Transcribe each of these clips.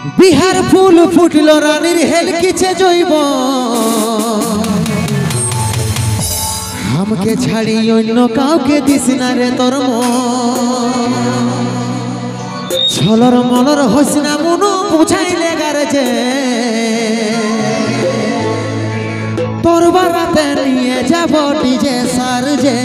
বিহার ফুল ফুটল রানীর হেলকিছে জৈব আমাকে ছাড়ি অন্য কাউকে দিস না রে তোর ছলর মলর হইস না মনু বুঝাইলে গারজে তোর বারাতে নিয়ে যাব ডিজে সারজে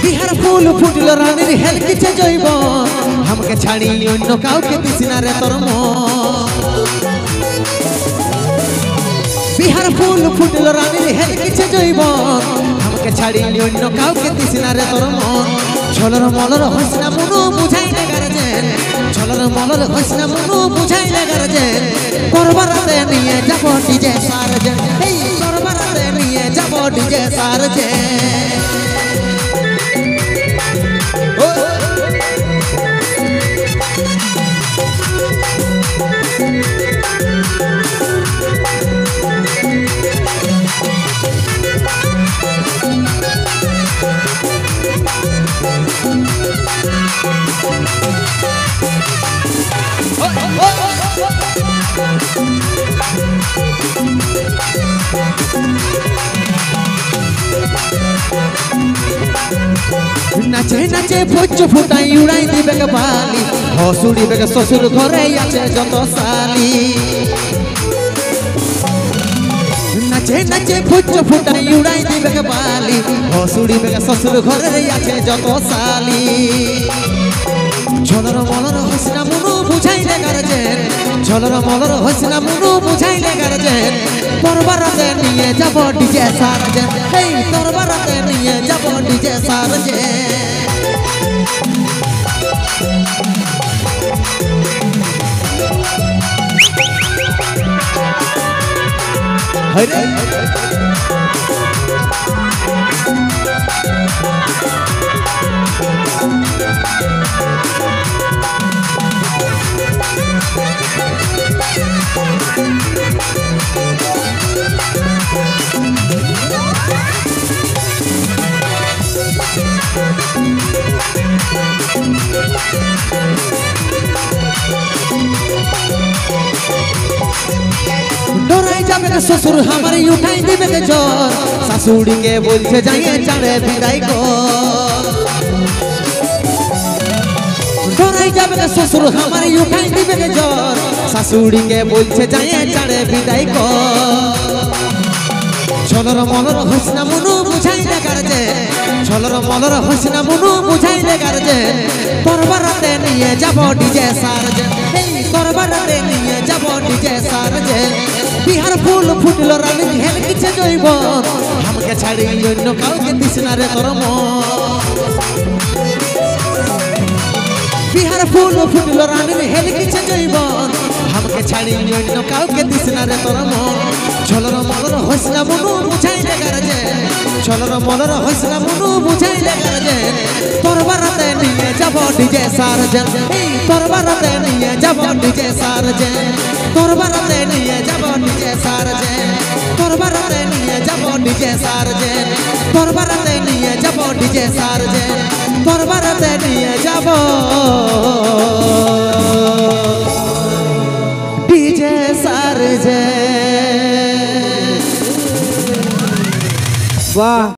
বিহার ফুল ফুটল রানীর হেলকিছে জৈব আমাকে ছাড়ি অন্য কাউকে দিস না রে তোর বিহার ফুল ফুটল রানীর হেলকিছে জৈব আমাকে ছাড়ি অন্য কাউকে দিস না রে তোর ছলর মলর হইস না মনু বুঝাইলে গারজেন ছলর মলর হইস না মনু বুঝাইলে গারজেন করবারাতে নিয়ে যাব ডিজে সারজেন এই করবারাতে নিয়ে যাব ডিজে সারজেন নাচে নাচে ভোজ ফুটাই উড়াই দিবে বালি হসুড়িবে শ্বশুর ঘরে আছে যত সালি নাচে নাচে ভোজ ফুটাই উড়াই দিবে বালি হসুড়িবে শ্বশুর ঘরে আছে যত সালি ছলর মলর হইস না মনু বুঝাইলে গারজেন ছলর মলর হইস না মনু বুঝাইলে গারজেন তোরবারাতে নিয়ে যাব ডিজে সারজেন এই তোরবারাতে নিয়ে যাব ডিজে সারজেন হইরে डराई जाबे ससुर हमारे उठाई दिबे के जोर ससुरी के बोलछे जाइए चाड़े विदाई को डराई जाबे ससुर हमारे उठाई दिबे के जोर ससुरी के बोलछे जाइए चाड़े विदाई को छलर मलर हइस ना मनु बुझाइले गारजे छलर मलर हइस ना मनु बुझाइले गारजे तोरबाराते निये যাব ডিজে সারজে এই তরবারাতে নিয়ে যাব ডিজে সারজে বিহার ফুল ফুটল রানী হেলকিছে জৈব আমাকে ছাড়ি অন্য কাউকে দিস না রে তোর বিহার ফুল ফুটল রানী হেলকিছে জৈব আমাকে ছাড়ি অন্য কাউকে দিস না রে তোর ছলর মলর হইস না মনু বুঝাইলে গারজে ছলর মলর হইস না মনু বুঝাইলে গারজে তরবারাতে নিয়ে যাব ডিজে সারজে এই তরবারাতে নিয়ে যাব ডিজে সারজে তরবারাতে নিয়ে যাব ডিজে সারজে তরবারাতে নিয়ে যাব ডিজে সারজে তরবারাতে নিয়ে যাব ডিজে সারজে তরবারাতে নিয়ে যাব ডিজে সারজে वाह।